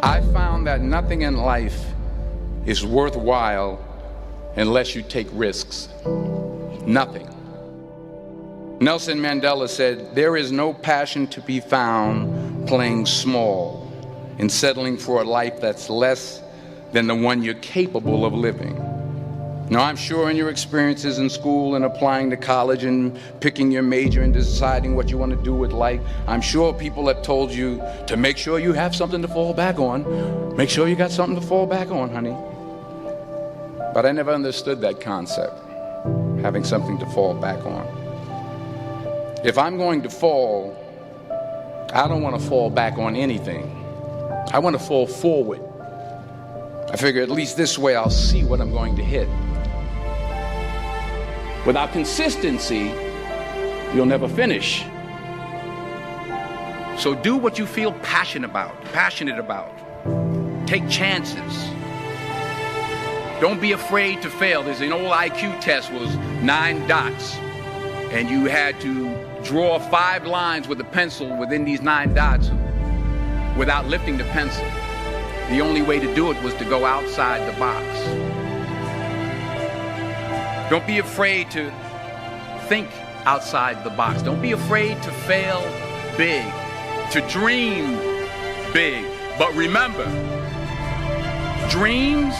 I found that nothing in life is worthwhile unless you take risks. Nothing. Nelson Mandela said, "There is no passion to be found playing small and settling for a life that's less than the one you're capable of living." Now, I'm sure in your experiences in school and applying to college and picking your major and deciding what you want to do with life, I'm sure people have told you to make sure you have something to fall back on. Make sure you got something to fall back on, honey. But I never understood that concept, having something to fall back on. If I'm going to fall, I don't want to fall back on anything. I want to fall forward. I figure at least this way I'll see what I'm going to hit. Without consistency, you'll never finish. So do what you feel passionate about. Take chances. Don't be afraid to fail. There's an old IQ test was 9 dots, and you had to draw 5 lines with a pencil within these 9 dots without lifting the pencil. The only way to do it was to go outside the box. Don't be afraid to think outside the box. Don't be afraid to fail big, to dream big. But remember, dreams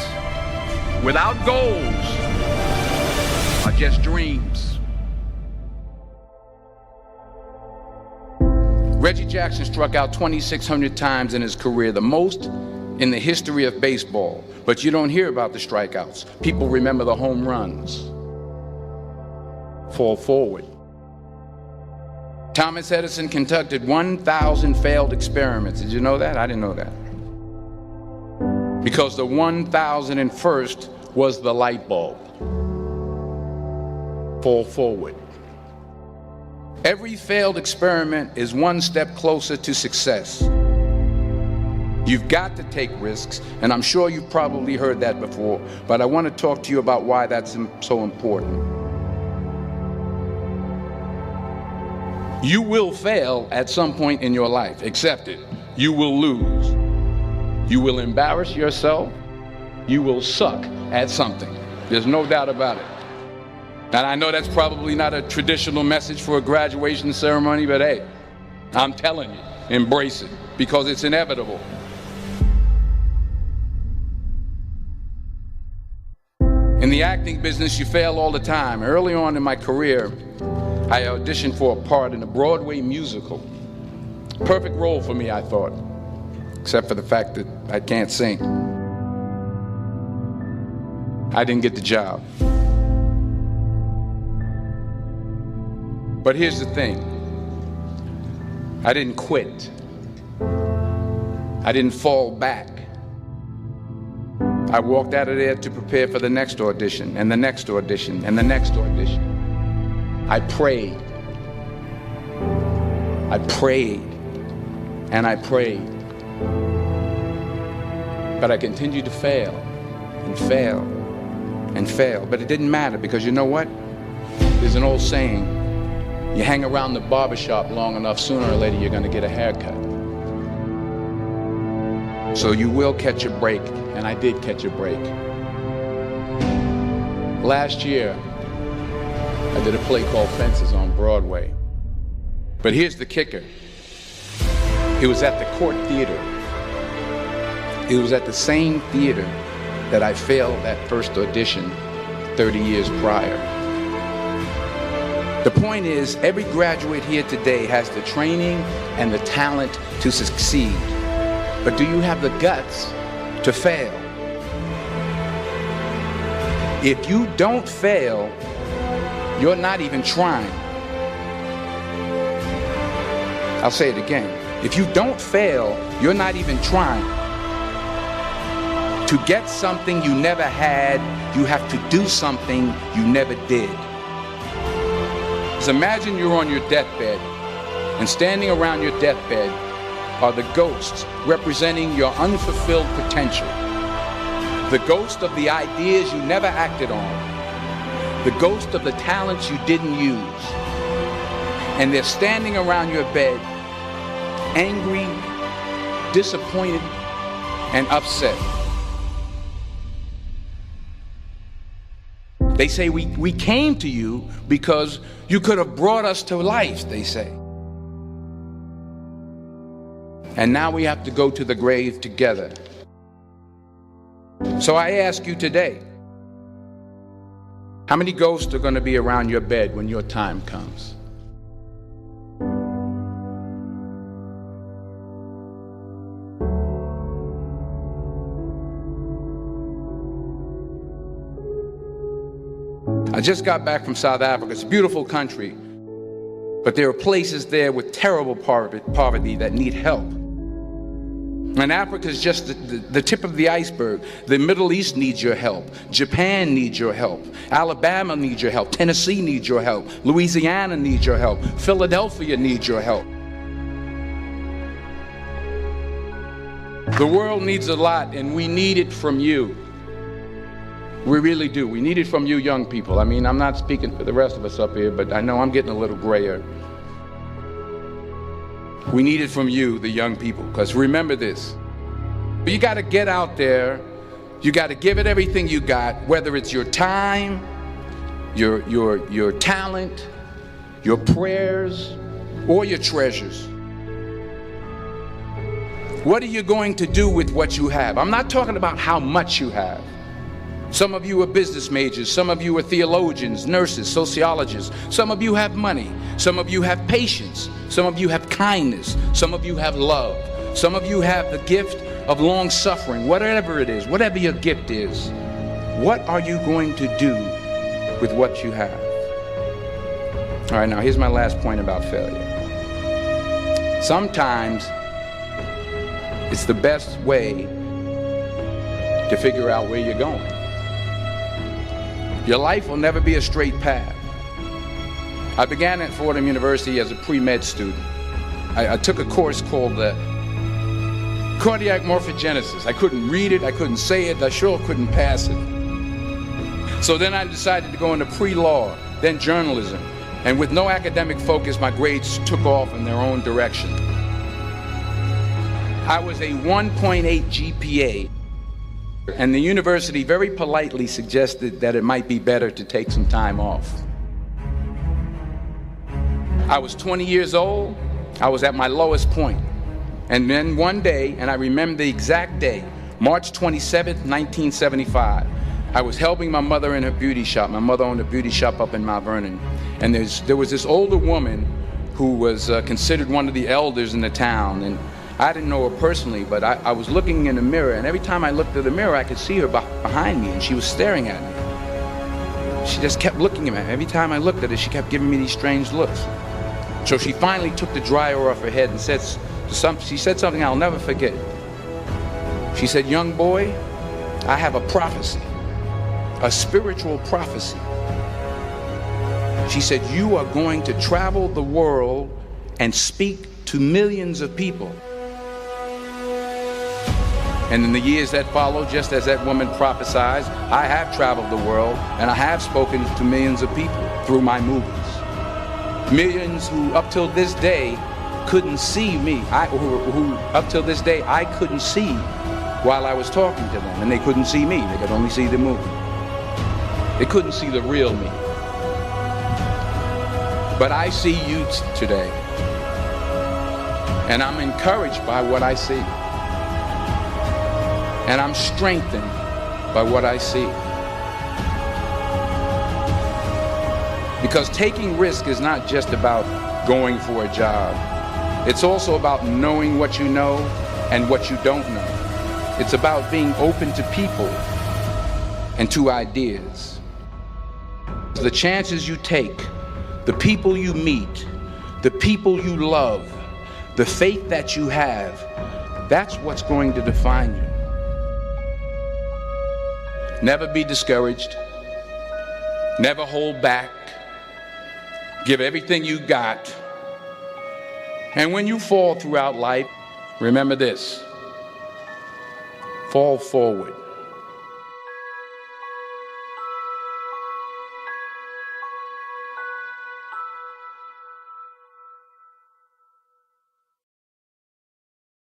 without goals are just dreams. Reggie Jackson struck out 2,600 times in his career, the most in the history of baseball. But you don't hear about the strikeouts. People remember the home runs. Fall forward. Thomas Edison conducted 1,000 failed experiments. Did you know that? I didn't know that. Because the 1,001st was the light bulb. Fall forward. Every failed experiment is one step closer to success. You've got to take risks, and I'm sure you've probably heard that before, but I want to talk to you about why that's so important. You will fail at some point in your life. Accept it. You will lose. You will embarrass yourself. You will suck at something. There's no doubt about it. And I know that's probably not a traditional message for a graduation ceremony, but hey, I'm telling you, embrace it, because it's inevitable. In the acting business, you fail all the time. Early on in my career, I auditioned for a part in a Broadway musical. Perfect role for me, I thought, except for the fact that I can't sing. I didn't get the job. But here's the thing. I didn't quit. I didn't fall back. I walked out of there to prepare for the next audition, and the next audition, and the next audition. I prayed. I prayed. And I prayed. But I continued to fail and fail and fail. But it didn't matter, because you know what? There's an old saying, you hang around the barbershop long enough, sooner or later you're going to get a haircut. So you will catch a break, and I did catch a break. Last year, I did a play called Fences on Broadway. But here's the kicker. It was at the Court Theater. It was at the same theater that I failed that first audition 30 years prior. The point is, every graduate here today has the training and the talent to succeed. But do you have the guts to fail? If you don't fail, you're not even trying. I'll say it again. If you don't fail, you're not even trying. To get something you never had, you have to do something you never did. Just imagine you're on your deathbed, and standing around your deathbed are the ghosts representing your unfulfilled potential. The ghost of the ideas you never acted on. The ghost of the talents you didn't use. And they're standing around your bed, angry, disappointed, and upset. They say we came to you because you could have brought us to life, they say. And now we have to go to the grave together. So I ask you today, how many ghosts are going to be around your bed when your time comes? I just got back from South Africa. It's a beautiful country, but there are places there with terrible poverty that need help. And Africa is just the tip of the iceberg. The Middle East needs your help. Japan needs your help. Alabama needs your help. Tennessee needs your help. Louisiana needs your help. Philadelphia needs your help. The world needs a lot, and we need it from you. We really do. We need it from you young people. I mean, I'm not speaking for the rest of us up here, but I know I'm getting a little grayer. We need it from you, the young people, because remember this. You got to get out there. You got to give it everything you got, whether it's your time, your talent, your prayers, or your treasures. What are you going to do with what you have? I'm not talking about how much you have. Some of you are business majors, some of you are theologians, nurses, sociologists. Some of you have money, some of you have patience, some of you have kindness, some of you have love, some of you have the gift of long suffering. Whatever it is, whatever your gift is, what are you going to do with what you have? All right, now here's my last point about failure. Sometimes it's the best way to figure out where you're going. Your life will never be a straight path. I began at Fordham University as a pre-med student. I took a course called cardiac morphogenesis. I couldn't read it, I couldn't say it, I sure couldn't pass it. So then I decided to go into pre-law, then journalism. And with no academic focus, my grades took off in their own direction. I was a 1.8 GPA. And the university very politely suggested that it might be better to take some time off. I was 20 years old. I was at my lowest point. And then one day, and I remember the exact day, March 27th, 1975, I was helping my mother in her beauty shop. My mother owned a beauty shop up in Mount Vernon. And there was this older woman who was considered one of the elders in the town. And I didn't know her personally, but I was looking in the mirror, and every time I looked at the mirror, I could see her behind me, and she was staring at me. She just kept looking at me. Every time I looked at her, she kept giving me these strange looks. So she finally took the dryer off her head and she said something I'll never forget. She said, "Young boy, I have a prophecy, a spiritual prophecy." She said, "You are going to travel the world and speak to millions of people." And in the years that followed, just as that woman prophesied, I have traveled the world and I have spoken to millions of people through my movies. Millions who up till this day couldn't see me, who up till this day I couldn't see while I was talking to them, and they couldn't see me, they could only see the movie. They couldn't see the real me. But I see you today, and I'm encouraged by what I see. And I'm strengthened by what I see. Because taking risk is not just about going for a job. It's also about knowing what you know and what you don't know. It's about being open to people and to ideas. The chances you take, the people you meet, the people you love, the faith that you have, that's what's going to define you. Never be discouraged. Never hold back. Give everything you got. And when you fall throughout life, remember this: fall forward.